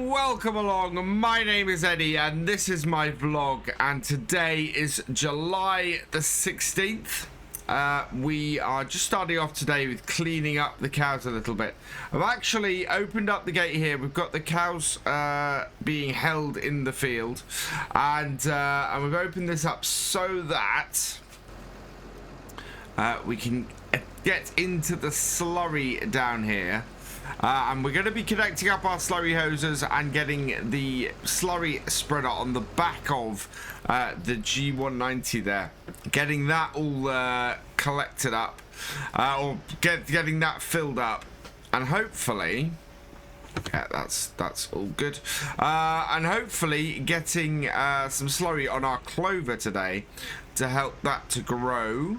welcome along. My name is Eddie and this is my vlog, and today is July the 16th. We are just starting off today with cleaning up the cows a little bit. I've actually opened up the gate here. We've got the cows being held in the field, and we've opened this up so that we can get into the slurry down here. And we're going to be connecting up our slurry hoses and getting the slurry spreader on the back of the G190 there. Getting that all collected up, or getting that filled up, and hopefully, yeah, that's all good. And hopefully getting some slurry on our Clover today to help that to grow.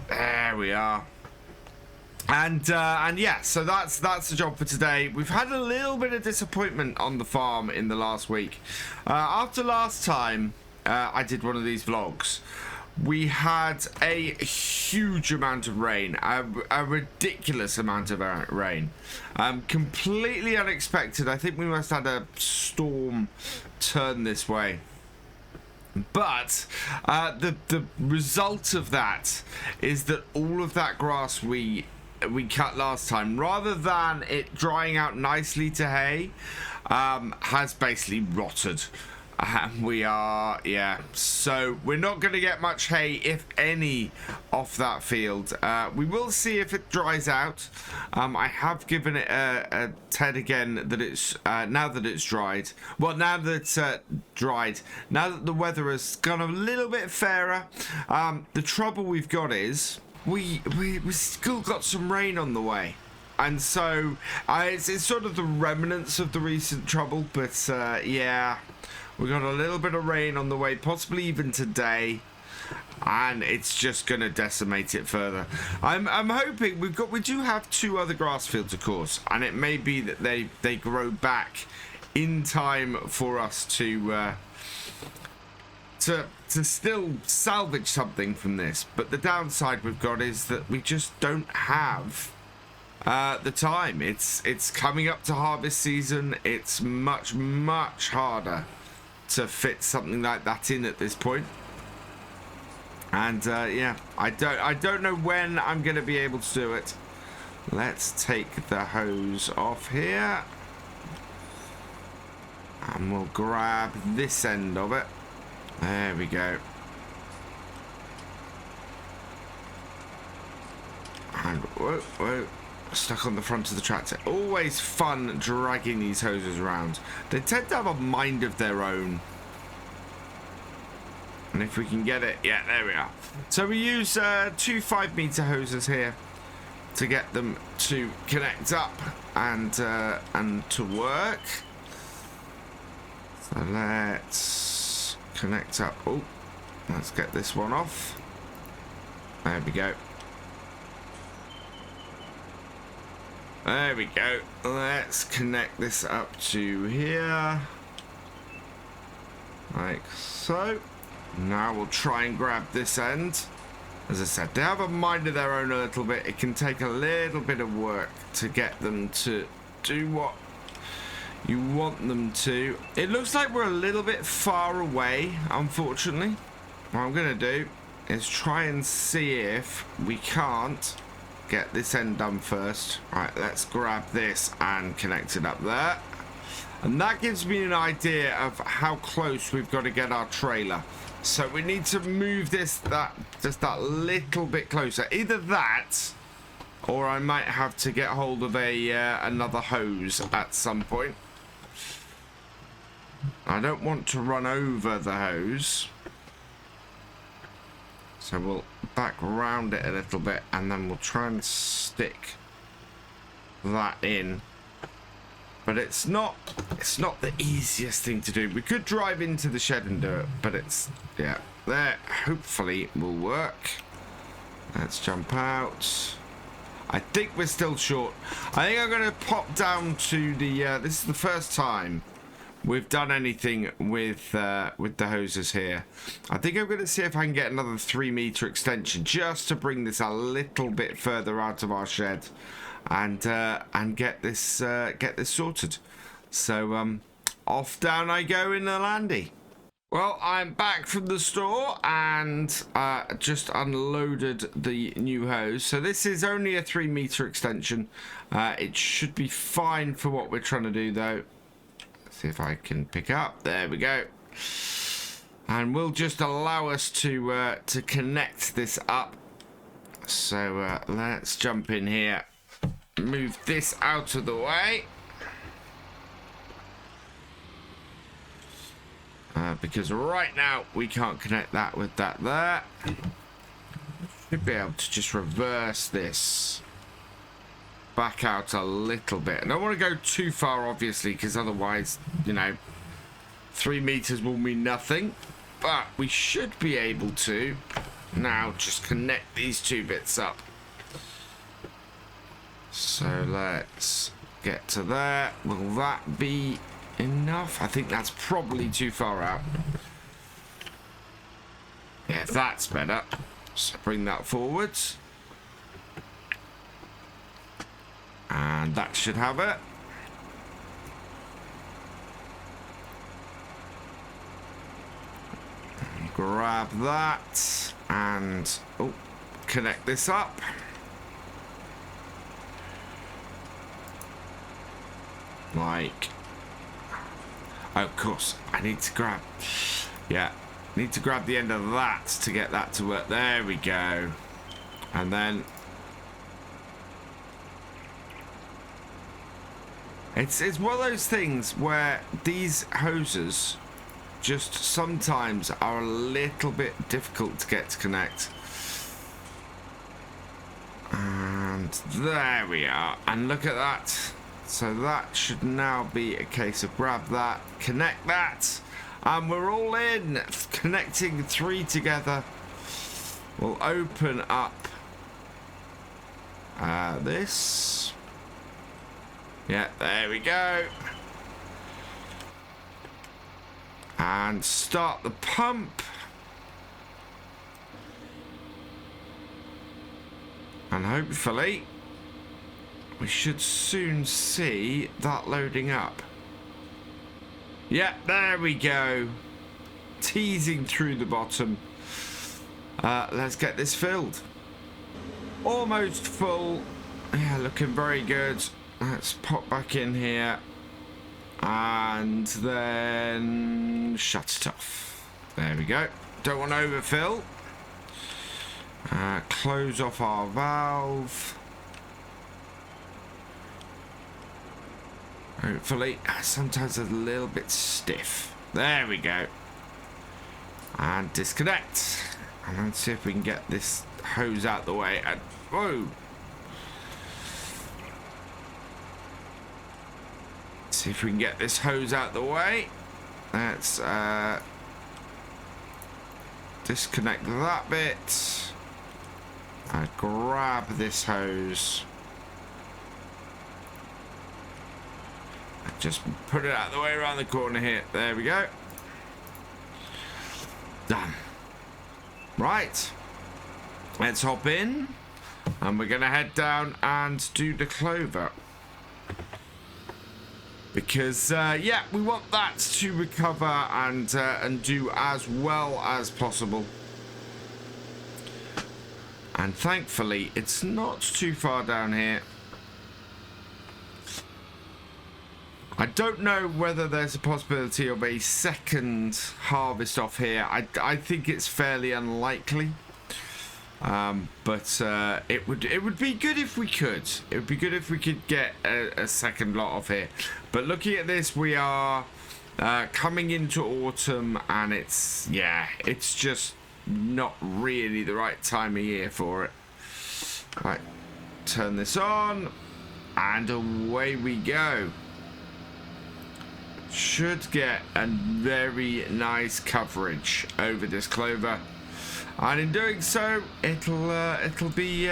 There we are. And yeah, so that's the job for today. We've had a little bit of disappointment on the farm in the last week. After last time I did one of these vlogs, we had a huge amount of rain, a ridiculous amount of rain, completely unexpected. I think we must have had a storm turn this way. But the result of that is that all of that grass we cut last time, rather than it drying out nicely to hay, has basically rotted. So we're not going to get much hay, if any, off that field. We will see if it dries out. I have given it a TED again that it's now that it's dried. Well, now that it's dried, now that the weather has gone a little bit fairer. The trouble we've got is we still got some rain on the way, and so it's sort of the remnants of the recent trouble. But yeah, we got a little bit of rain on the way, possibly even today, and it's just gonna decimate it further. I'm hoping we do have two other grass fields, of course, and it may be that they grow back in time for us to still salvage something from this. But the downside we've got is that we just don't have the time. It's coming up to harvest season. It's much harder to fit something like that in at this point. And yeah, I don't know when I'm going to be able to do it. Let's take the hose off here, and we'll grab this end of it. There we go. And whoa, stuck on the front of the tractor. Always fun dragging these hoses around. They tend to have a mind of their own. And if we can get it, yeah, there we are. So we use two 5-meter hoses here to get them to connect up and to work. So let's connect up. Oh, let's get this one off. There we go. There we go. Let's connect this up to here, like so. Now we'll try and grab this end. As I said, they have a mind of their own a little bit. It can take a little bit of work to get them to do what you want them to. It looks like we're a little bit far away, unfortunately. What I'm going to do is try and see if we can't get this end done first. Right, let's grab this and connect it up there. And that gives me an idea of how close we've got to get our trailer. So we need to move this just that little bit closer. Either that, or I might have to get hold of another hose at some point. I don't want to run over the hose, so we'll back around it a little bit, and then we'll try and stick that in. But it's not the easiest thing to do. We could drive into the shed and do it, but it's, yeah, there hopefully will work. Let's jump out. I think we're still short. I think I'm going to pop down to the this is the first time we've done anything with the hoses here. I think I'm going to see if I can get another 3-meter extension just to bring this a little bit further out of our shed, and get this sorted. So off down I go in the landy. Well, I'm back from the store and just unloaded the new hose. So this is only a 3-meter extension. It should be fine for what we're trying to do, though. Let's see if I can pick up. There we go. And we'll just allow us to connect this up. So let's jump in here. Move this out of the way. Because right now we can't connect that with that there. Should be able to just reverse this back out a little bit. I don't want to go too far, obviously, because otherwise, you know, 3 meters will mean nothing. But we should be able to now just connect these 2 bits up. So let's get to there. Will that be enough? I think that's probably too far out. Yeah, that's better. So bring that forwards. And that should have it. Grab that and connect this up. Like, of course, I need to grab, need to grab the end of that to get that to work. There we go. And then it's one of those things where these hoses just sometimes are a little bit difficult to get to connect. And there we are. And look at that. So that should now be a case of grab that, connect that, and we're all in. Connecting 3 together will open up this. Yeah, there we go. And start the pump. And hopefully we should soon see that loading up. Yeah, there we go. Teasing through the bottom. Let's get this filled. Almost full. Yeah, looking very good. Let's pop back in here. And then shut it off. There we go. Don't want to overfill. Close off our valve. Hopefully, sometimes it's a little bit stiff. There we go. And disconnect. And let's see if we can get this hose out the way. And whoa. See if we can get this hose out the way. Let's disconnect that bit. And grab this hose. Just put it out of the way around the corner here. There we go. Done. Right. Let's hop in. And we're going to head down and do the Clover. Because, yeah, we want that to recover and do as well as possible. And thankfully, it's not too far down here. I don't know whether there's a possibility of a second harvest off here. I think it's fairly unlikely. But it would be good if we could. It would be good if we could get a second lot off here. But looking at this, we are coming into autumn, and it's just not really the right time of year for it. Right, turn this on, and away we go. Should get a very nice coverage over this Clover, and in doing so, it'll be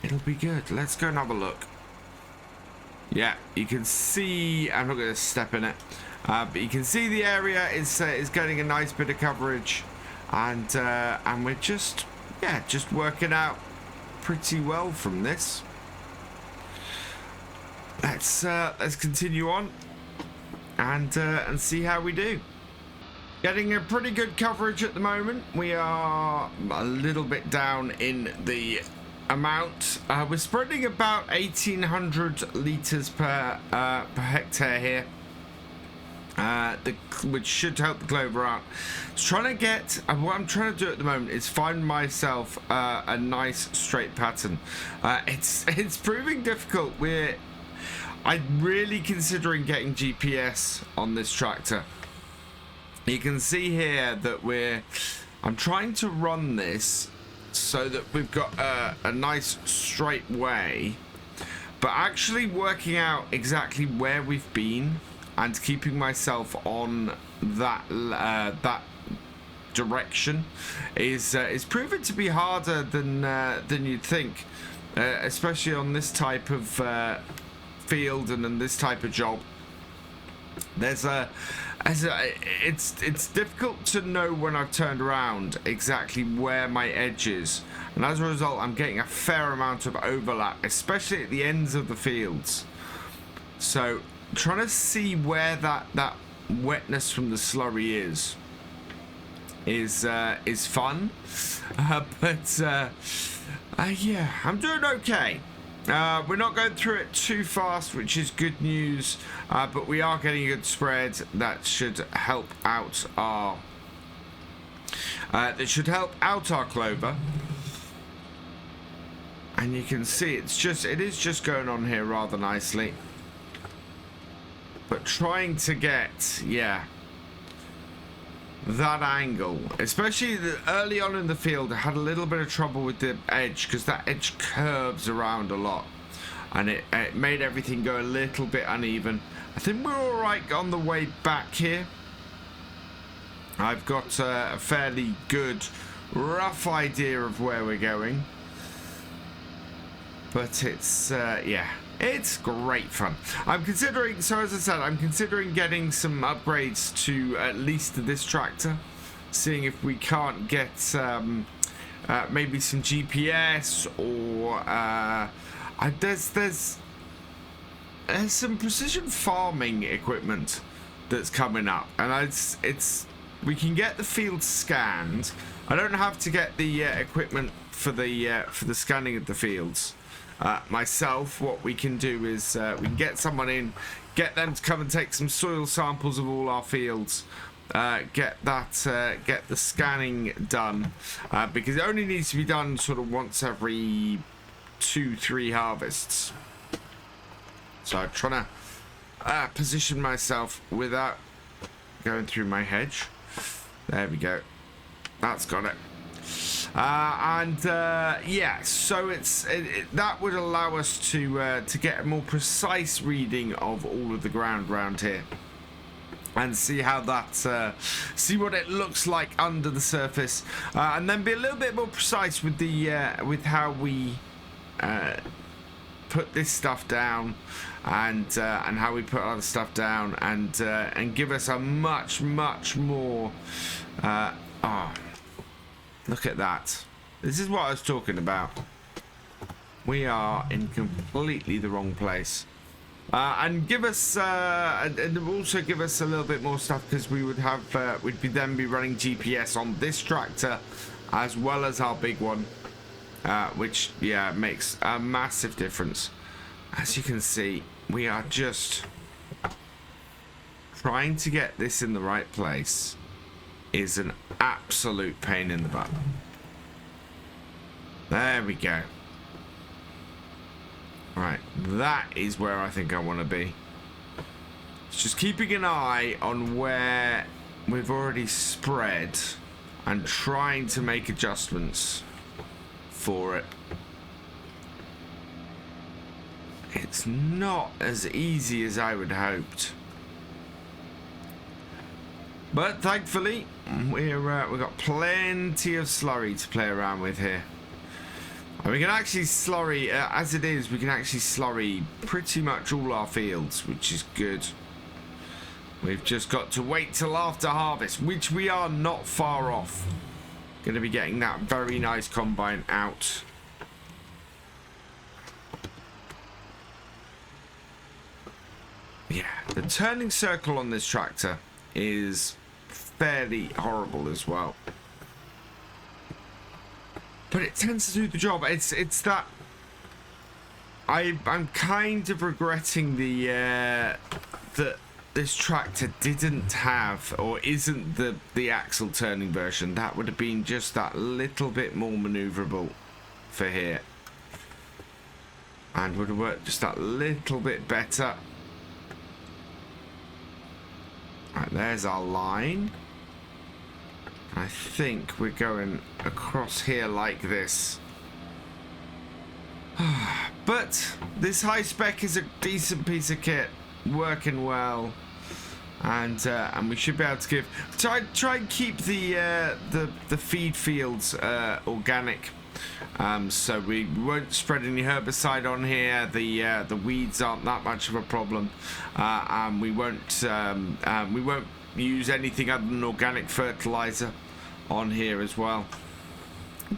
good. Let's go and have a look. Yeah, you can see. I'm not going to step in it. But you can see the area is getting a nice bit of coverage, and we're just working out pretty well from this. Let's continue on and see how we do. Getting a pretty good coverage at the moment. We are a little bit down in the amount. We're spreading about 1,800 litres per hectare here, which should help the clover out. What I'm trying to do at the moment is find myself a nice straight pattern. It's proving difficult. I'm really considering getting GPS on this tractor. You can see here that I'm trying to run this so that we've got a nice straight way, but actually working out exactly where we've been and keeping myself on that direction is proven to be harder than you'd think, especially on this type of field and in this type of job. It's difficult to know when I've turned around exactly where my edge is, and as a result I'm getting a fair amount of overlap, especially at the ends of the fields. So trying to see where that wetness from the slurry is fun, but yeah, I'm doing okay. We're not going through it too fast, which is good news, but we are getting a good spread that should help out our clover. And you can see it is just going on here rather nicely, but trying to get that angle, especially early on in the field, I had a little bit of trouble with the edge because that edge curves around a lot, and it made everything go a little bit uneven. I think we're all right on the way back here. I've got a fairly good rough idea of where we're going, but it's it's great fun. I'm considering getting some upgrades to at least this tractor, seeing if we can't get maybe some GPS or there's some precision farming equipment that's coming up, and we can get the field scanned. I don't have to get the equipment for the scanning of the fields myself. What we can do is we can get someone in, get them to come and take some soil samples of all our fields, get the scanning done, because it only needs to be done sort of once every 2-3 harvests. So I'm trying to position myself without going through my hedge. There we go, that's got it. Yeah, so that would allow us to get a more precise reading of all of the ground around here, and see how see what it looks like under the surface, and then be a little bit more precise with with how we put this stuff down, and how we put other stuff down, and give us a much more look at that. This is what I was talking about. We are in completely the wrong place. And give us and also give us a little bit more stuff, because we would have we'd be running GPS on this tractor as well as our big one, which makes a massive difference. As you can see, we are just trying to get this in the right place is an absolute pain in the butt. There we go. Right, that is where I think I want to be. It's just keeping an eye on where we've already spread and trying to make adjustments for it. It's not as easy as I would hoped. But thankfully, we've got plenty of slurry to play around with here. And we can actually slurry, as it is, we can actually slurry pretty much all our fields, which is good. We've just got to wait till after harvest, which we are not far off. Going to be getting that very nice combine out. Yeah, the turning circle on this tractor is fairly horrible as well. But it tends to do the job. It's that I'm kind of regretting that this tractor didn't have or isn't the axle turning version. That would have been just that little bit more maneuverable for here. And would have worked just that little bit better. Right, there's our line. I think we're going across here like this. But this high spec is a decent piece of kit, working well, and we should be able to give try and keep the feed fields organic. So we won't spread any herbicide on here. The weeds aren't that much of a problem, and we won't use anything other than organic fertilizer on here as well.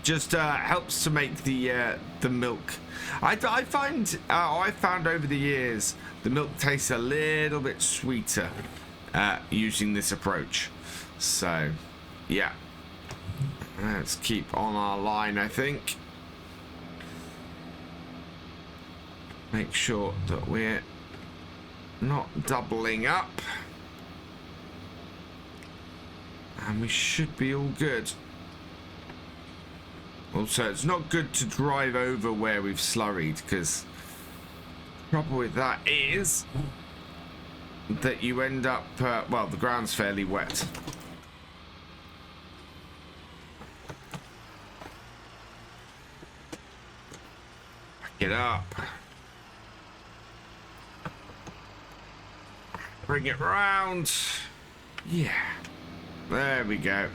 Just helps to make the milk. I found over the years the milk tastes a little bit sweeter using this approach. So yeah, let's keep on our line. I think make sure that we're not doubling up, and we should be all good. Also, it's not good to drive over where we've slurried, because the problem with that is that you end up, well, the ground's fairly wet. Back it up. Bring it round. Yeah. There we go.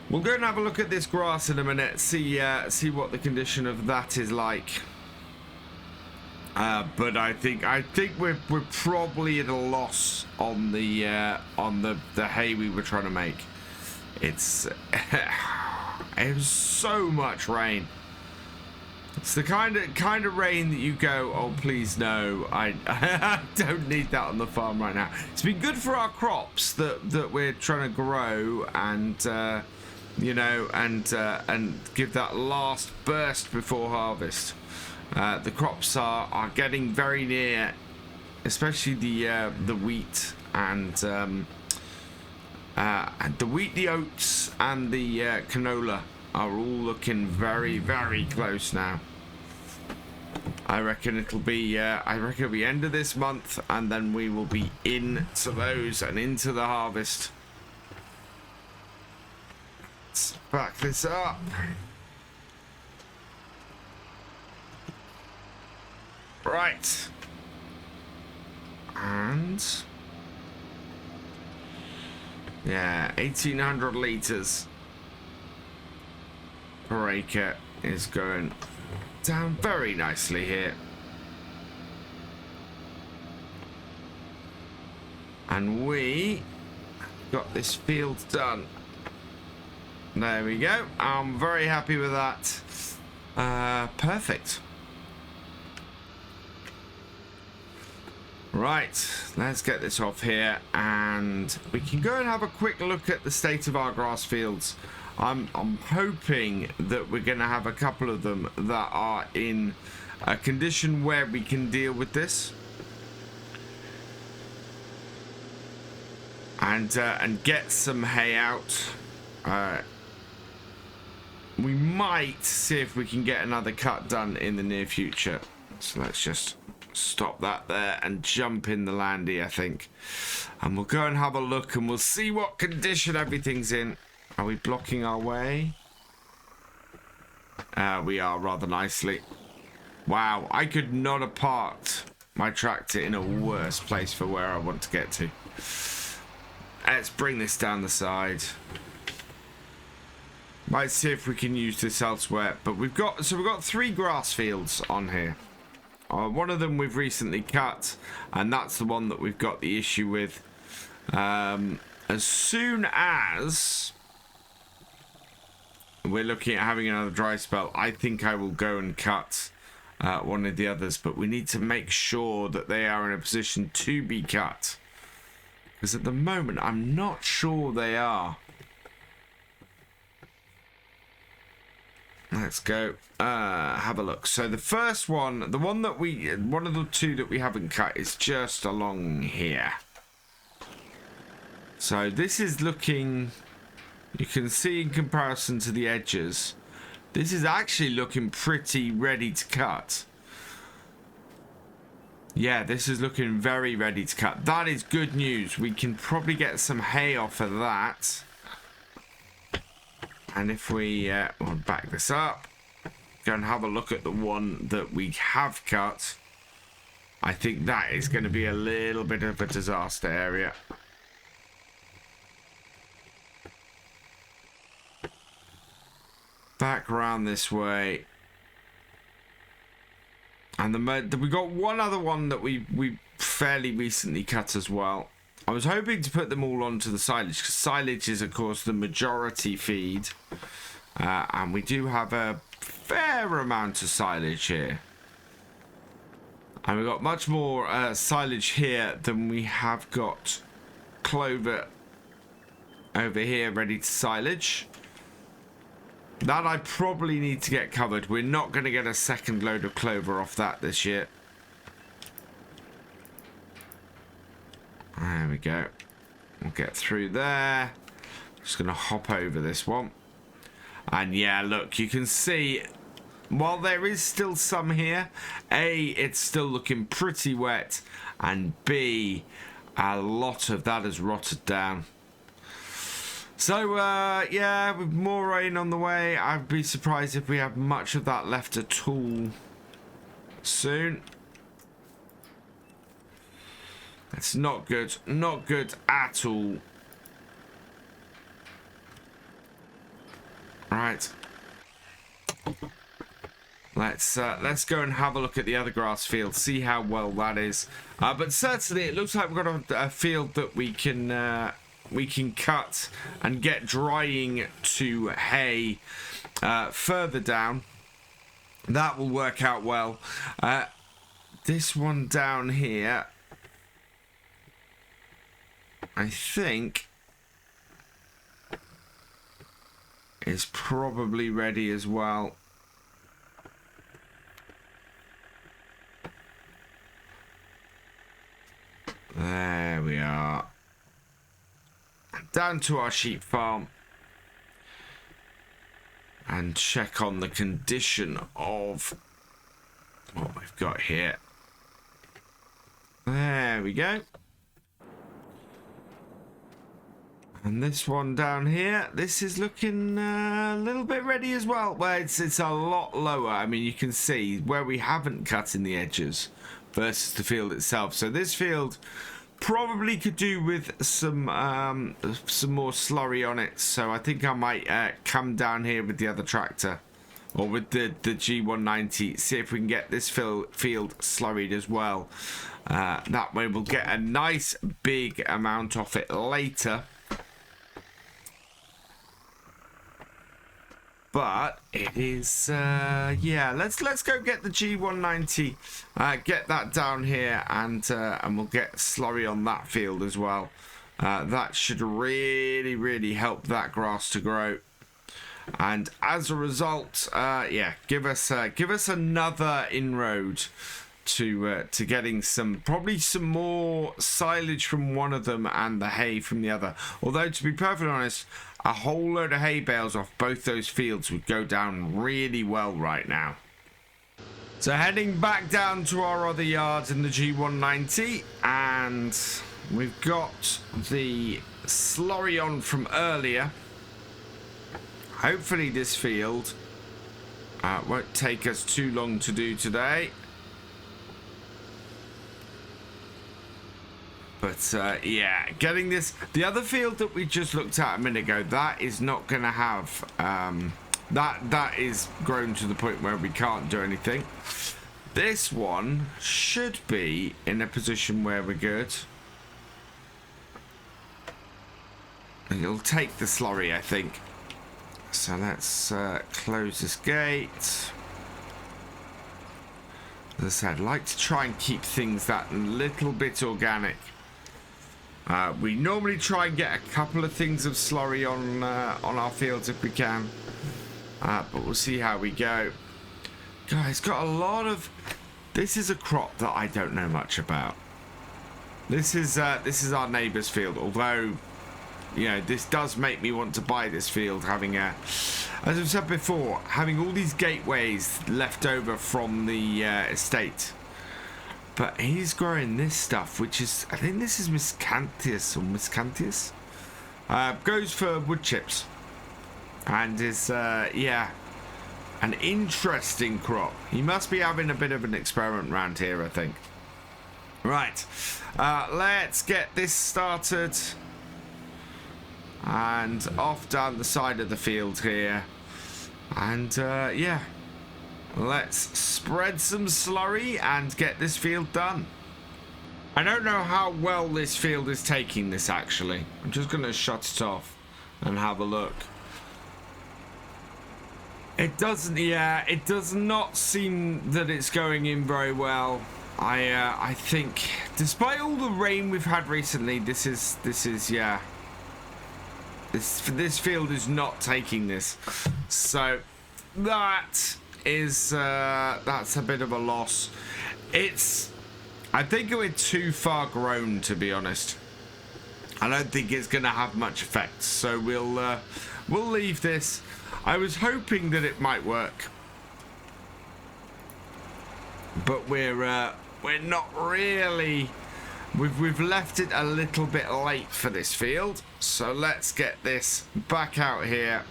We'll go and have a look at this grass in a minute, see what the condition of that is like. But I think we're probably at a loss on the hay we were trying to make. It's it was so much rain. It's the kind of rain that you go, oh please no, I don't need that on the farm right now. It's been good for our crops that we're trying to grow and you know, and give that last burst before harvest. The crops are getting very near, especially the wheat and the wheat, the oats, and the canola are all looking very, very close now. I reckon it'll be end of this month, and then we will be into those and into the harvest. Let's back this up. Right. And yeah, 1,800 litres per acre is going down very nicely here. And we got this field done. There we go. I'm very happy with that. Perfect. Right, let's get this off here, and we can go and have a quick look at the state of our grass fields. I'm hoping that we're going to have a couple of them that are in a condition where we can deal with this. And get some hay out. We might see if we can get another cut done in the near future. So let's just stop that there and jump in the landy, I think. And we'll go and have a look, and we'll see what condition everything's in. Are we blocking our way? We are, rather nicely. Wow, I could not have parked my tractor in a worse place for where I want to get to. Let's bring this down the side. Might see if we can use this elsewhere, but we've got 3 grass fields on here, One of them we've recently cut, and that's the one that we've got the issue with. As soon as we're looking at having another dry spell, I think I will go and cut one of the others, but we need to make sure that they are in a position to be cut, because at the moment I'm not sure they are. Let's go have a look. So the first one, one of the two that we haven't cut is just along here. So this is looking, you can see in comparison to the edges, this is actually looking pretty ready to cut. Yeah, this is looking very ready to cut. That is good news. We can probably get some hay off of that. And if we we'll back this up, go and have a look at the one that we have cut, I think that is going to be a little bit of a disaster area. Back around this way. And we got one other one that we fairly recently cut as well. I was hoping to put them all onto the silage, because silage is, of course, the majority feed. And we do have a fair amount of silage here. And we've got much more silage here than we have got clover over here ready to silage. That I probably need to get covered. We're not going to get a second load of clover off that this year. There we go. We'll get through there. Just going to hop over this one. And yeah, look, you can see, while there is still some here, A, it's still looking pretty wet, and B, a lot of that has rotted down. So, yeah, with more rain on the way, I'd be surprised if we have much of that left at all soon. It's not good. Not good at all. Right. Let's go and have a look at the other grass field, see how well that is. But certainly, it looks like we've got a field that we can cut and get drying to hay further down. That will work out well. This one down here, I think, is probably ready as well. There we are. Down to our sheep farm and check on the condition of what we've got here. There we go. And this one down here, this is looking a little bit ready as well. Well, it's a lot lower. I mean, you can see where we haven't cut in the edges versus the field itself. So this field probably could do with some more slurry on it. So I think I might come down here with the other tractor, or with the G190, see if we can get this field slurried as well. That way we'll get a nice big amount off it later. But it is, yeah, let's go get the G190, get that down here, and we'll get slurry on that field as well. That should really help that grass to grow. And as a result, yeah, give us another inroad to getting probably some more silage from one of them and the hay from the other. Although, to be perfectly honest, a whole load of hay bales off both those fields would go down really well right now. So heading back down to our other yards in the G190, and we've got the slurry on from earlier. Hopefully this field won't take us too long to do today. But yeah, getting this, the other field that we just looked at a minute ago, that is not going to have, that is grown to the point where we can't do anything. This one should be in a position where we're good. It'll take the slurry, I think. So let's close this gate. As I said, I like to try and keep things that a little bit organic. We normally try and get a couple of things of slurry on our fields if we can. But we'll see how we go. Guys, got a lot of... This is a crop that I don't know much about. This is our neighbour's field, although... You know, this does make me want to buy this field, having a, as I've said before, having all these gateways left over from the estate. But he's growing this stuff, which is, I think this is miscanthus or miscanthus. Goes for wood chips, and is yeah, an interesting crop. He must be having a bit of an experiment around here, I think. Right, let's get this started. And off down the side of the field here. And yeah, let's spread some slurry and get this field done. I don't know how well this field is taking this, actually. I'm just going to shut it off and have a look. It doesn't, yeah, it does not seem that it's going in very well. I think, despite all the rain we've had recently, this is yeah. This field is not taking this, so that is that's a bit of a loss. I think we're too far grown, to be honest. I don't think it's going to have much effect, so we'll leave this. I was hoping that it might work, but we're not really. We've left it a little bit late for this field, so let's get this back out here.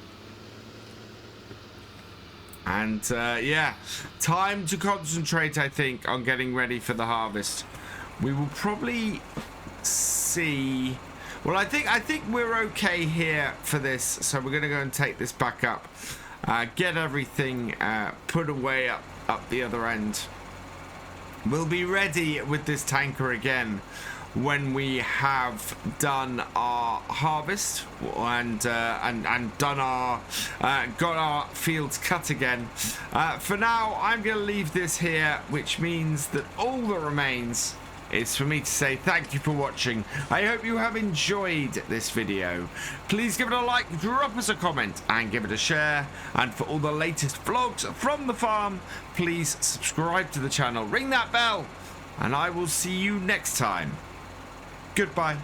And yeah, time to concentrate, I think, on getting ready for the harvest. We will probably see. Well, I think we're okay here for this, so we're going to go and take this back up, get everything put away up the other end. We'll be ready with this tanker again when we have done our harvest and done our got our fields cut again. For now, I'm going to leave this here, which means that all that remains is for me to say thank you for watching. I hope you have enjoyed this video. Please give it a like, drop us a comment, and give it a share. And for all the latest vlogs from the farm, please subscribe to the channel, ring that bell, and I will see you next time. Goodbye.